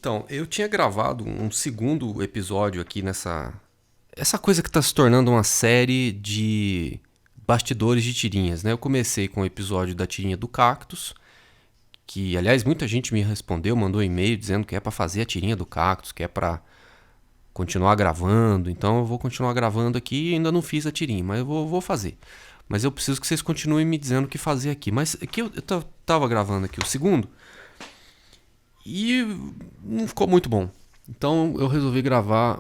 Então, eu tinha gravado um segundo episódio aqui essa coisa que está se tornando uma série de bastidores de tirinhas, né? Eu comecei com o episódio da tirinha do cactus, que aliás muita gente me respondeu, mandou e-mail dizendo que é para fazer a tirinha do cactus, que é para continuar gravando. Então eu vou continuar gravando aqui, ainda não fiz a tirinha, mas eu vou fazer. Mas eu preciso que vocês continuem me dizendo o que fazer aqui. Mas aqui eu tava gravando aqui o segundo e não ficou muito bom. Então eu resolvi gravar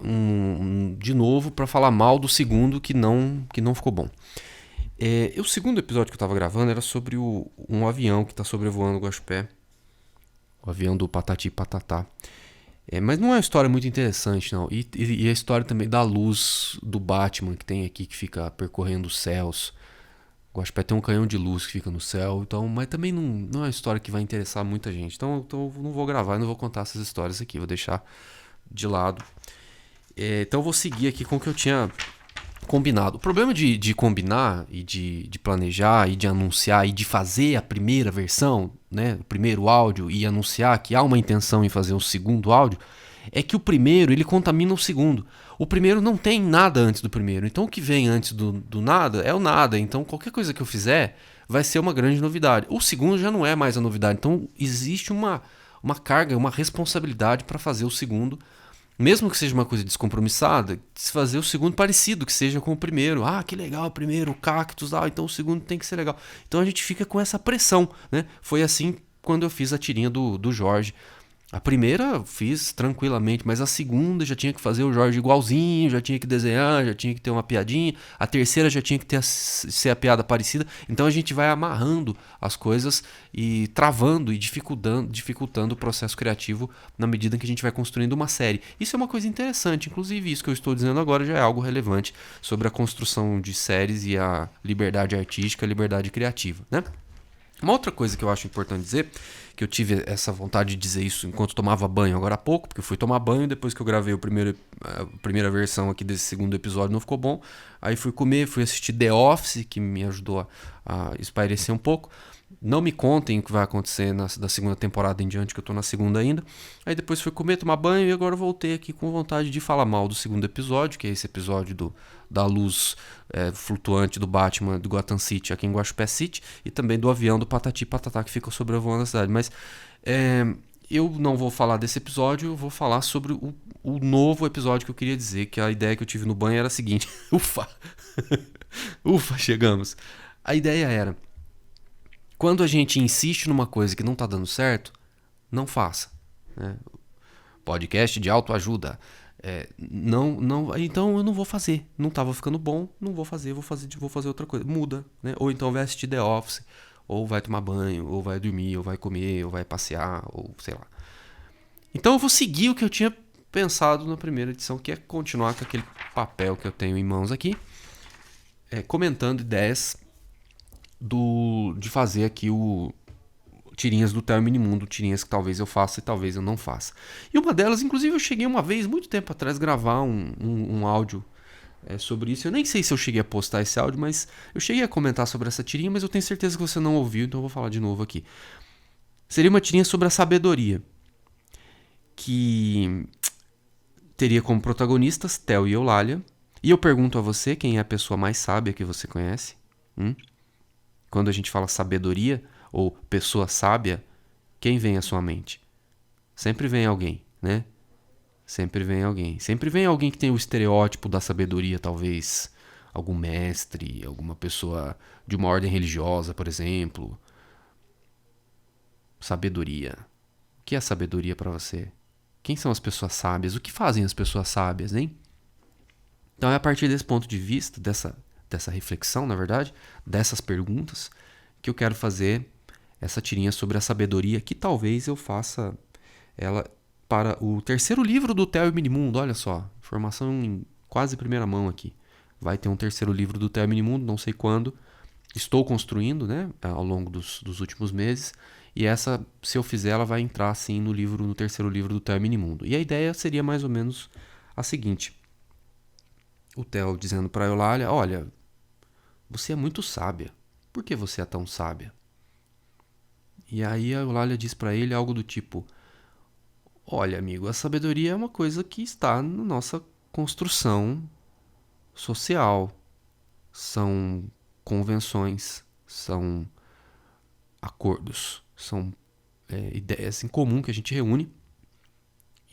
de novo para falar mal do segundo que não ficou bom. O segundo episódio que eu estava gravando era sobre um avião que está sobrevoando o Guaxupé, o avião do Patati Patatá. Mas não é uma história muito interessante, não. E a história também da luz do Batman que tem aqui, que fica percorrendo os céus. O Guaxupé tem um canhão de luz que fica no céu, então, mas também não é uma história que vai interessar muita gente. Então eu não vou gravar, não vou contar essas histórias aqui, vou deixar de lado. Então eu vou seguir aqui com o que eu tinha combinado. O problema de combinar e de planejar e de anunciar e de fazer a primeira versão, né, o primeiro áudio e anunciar que há uma intenção em fazer um segundo áudio, é que o primeiro ele contamina o segundo. O primeiro não tem nada antes do primeiro. Então o que vem antes do nada é o nada. Então qualquer coisa que eu fizer vai ser uma grande novidade. O segundo já não é mais a novidade. Então existe uma carga, uma responsabilidade para fazer o segundo, mesmo que seja uma coisa descompromissada, se fazer o segundo parecido, que seja com o primeiro. Ah, que legal, o primeiro, o cactus, então o segundo tem que ser legal. Então a gente fica com essa pressão, né? Foi assim quando eu fiz a tirinha do Jorge. A primeira eu fiz tranquilamente, mas a segunda já tinha que fazer o Jorge igualzinho, já tinha que desenhar, já tinha que ter uma piadinha. A terceira já tinha que ser a piada parecida. Então a gente vai amarrando as coisas e travando e dificultando o processo criativo na medida em que a gente vai construindo uma série. Isso é uma coisa interessante, inclusive isso que eu estou dizendo agora já é algo relevante sobre a construção de séries e a liberdade artística, a liberdade criativa, né? Uma outra coisa que eu acho importante dizer, que eu tive essa vontade de dizer isso enquanto tomava banho agora há pouco, porque eu fui tomar banho depois que eu gravei a primeira versão aqui desse segundo episódio, não ficou bom. Aí fui comer, fui assistir The Office, que me ajudou a espairecer um pouco. Não me contem o que vai acontecer da segunda temporada em diante, que eu tô na segunda ainda. Aí depois fui comer, tomar banho e agora voltei aqui com vontade de falar mal do segundo episódio, que é esse episódio da luz flutuante do Batman do Gotham City aqui em Guaxupé City e também do avião do Patati Patatá que fica sobrevoando a cidade. Mas eu não vou falar desse episódio, eu vou falar sobre o novo episódio que eu queria dizer, que a ideia que eu tive no banho era a seguinte. Ufa! Ufa, chegamos! A ideia era: quando a gente insiste numa coisa que não está dando certo, não faça. Né? Podcast de autoajuda. Não, então eu não vou fazer. Não estava ficando bom, não vou fazer, vou fazer outra coisa. Muda, né? Ou então vai assistir The Office, ou vai tomar banho, ou vai dormir, ou vai comer, ou vai passear, ou sei lá. Então eu vou seguir o que eu tinha pensado na primeira edição, que é continuar com aquele papel que eu tenho em mãos aqui, comentando ideias de fazer aqui tirinhas do Theo Minimundo, tirinhas que talvez eu faça e talvez eu não faça. E uma delas, inclusive, eu cheguei uma vez, muito tempo atrás, gravar um áudio sobre isso. Eu nem sei se eu cheguei a postar esse áudio, mas eu cheguei a comentar sobre essa tirinha, mas eu tenho certeza que você não ouviu, então eu vou falar de novo aqui. Seria uma tirinha sobre a sabedoria, que teria como protagonistas Theo e Eulália. E eu pergunto a você, quem é a pessoa mais sábia que você conhece? Quando a gente fala sabedoria ou pessoa sábia, quem vem à sua mente? Sempre vem alguém, né? Sempre vem alguém. Sempre vem alguém que tem o estereótipo da sabedoria, talvez algum mestre, alguma pessoa de uma ordem religiosa, por exemplo. Sabedoria. O que é sabedoria para você? Quem são as pessoas sábias? O que fazem as pessoas sábias, hein? Então é a partir desse ponto de vista, dessa reflexão, na verdade, dessas perguntas, que eu quero fazer essa tirinha sobre a sabedoria, que talvez eu faça ela para o terceiro livro do Theo Minimundo. Olha só, informação em quase primeira mão aqui. Vai ter um terceiro livro do Theo Minimundo, não sei quando. Estou construindo, né, ao longo dos últimos meses. E essa, se eu fizer, ela vai entrar assim no terceiro livro do Theo Minimundo. E a ideia seria mais ou menos a seguinte: o Theo dizendo para a Eulália: olha, você é muito sábia. Por que você é tão sábia? E aí a Eulália diz para ele algo do tipo: Olha, amigo, a sabedoria é uma coisa que está na nossa construção social. São convenções, são acordos, são ideias em comum que a gente reúne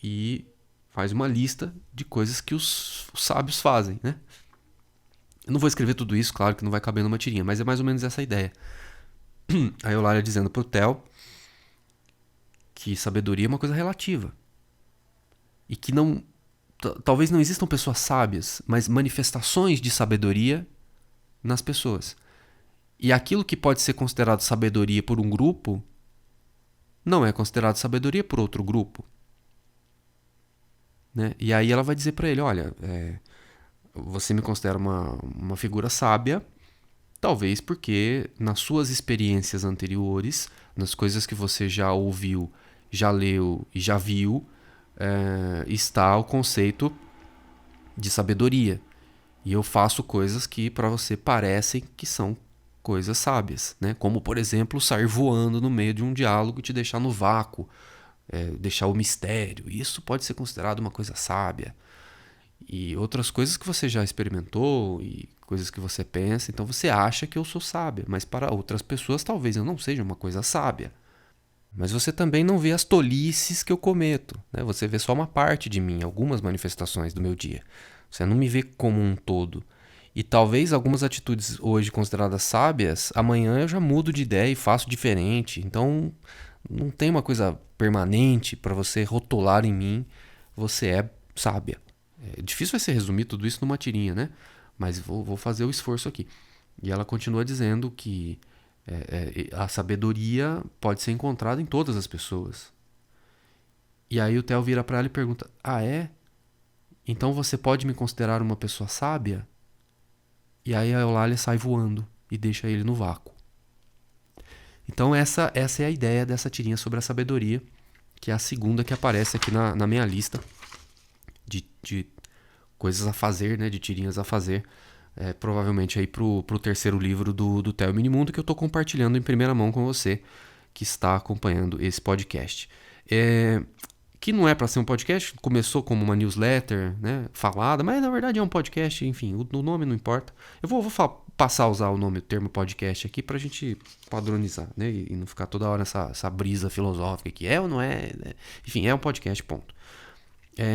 e faz uma lista de coisas que os sábios fazem, né? Eu não vou escrever tudo isso, claro que não vai caber numa tirinha, mas é mais ou menos essa a ideia. A Eulália dizendo pro Theo que sabedoria é uma coisa relativa. E que não. Talvez não existam pessoas sábias, mas manifestações de sabedoria nas pessoas. E aquilo que pode ser considerado sabedoria por um grupo não é considerado sabedoria por outro grupo. Né? E aí ela vai dizer para ele: olha, você me considera uma figura sábia, talvez porque nas suas experiências anteriores, nas coisas que você já ouviu, já leu e já viu, está o conceito de sabedoria. E eu faço coisas que para você parecem que são coisas sábias, né? Como, por exemplo, sair voando no meio de um diálogo e te deixar no vácuo, deixar o mistério. Isso pode ser considerado uma coisa sábia. E outras coisas que você já experimentou e coisas que você pensa, então você acha que eu sou sábia, mas para outras pessoas talvez eu não seja uma coisa sábia. Mas você também não vê as tolices que eu cometo, né? Você vê só uma parte de mim, algumas manifestações do meu dia. Você não me vê como um todo. E talvez algumas atitudes hoje consideradas sábias, amanhã eu já mudo de ideia e faço diferente. Então não tem uma coisa permanente para você rotular em mim, você é sábia. É difícil vai ser resumir tudo isso numa tirinha, né? Mas vou fazer o esforço aqui. E ela continua dizendo que a sabedoria pode ser encontrada em todas as pessoas. E aí o Theo vira para ela e pergunta: ah, é? Então você pode me considerar uma pessoa sábia? E aí a Eulália sai voando e deixa ele no vácuo. Então essa é a ideia dessa tirinha sobre a sabedoria, que é a segunda que aparece aqui na minha lista de coisas a fazer, né, de tirinhas a fazer, provavelmente aí pro terceiro livro do Theo Minimundo, que eu estou compartilhando em primeira mão com você que está acompanhando esse podcast. Que não é para ser um podcast, começou como uma newsletter, né, falada, mas na verdade é um podcast, enfim, o nome não importa. Eu vou passar a usar o termo podcast aqui pra gente padronizar, né, e não ficar toda hora essa brisa filosófica que é ou não é, né? Enfim, é um podcast, ponto.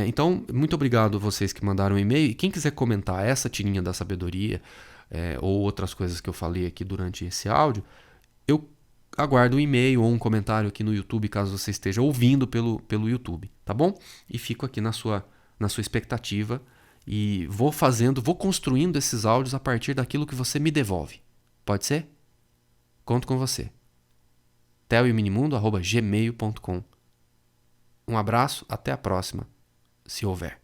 Então, muito obrigado a vocês que mandaram um e-mail. E quem quiser comentar essa tirinha da sabedoria ou outras coisas que eu falei aqui durante esse áudio, eu aguardo um e-mail ou um comentário aqui no YouTube, caso você esteja ouvindo pelo YouTube, tá bom? E fico aqui na sua expectativa e vou construindo esses áudios a partir daquilo que você me devolve. Pode ser? Conto com você. teoeminimundo@gmail.com. Um abraço, até a próxima, se houver.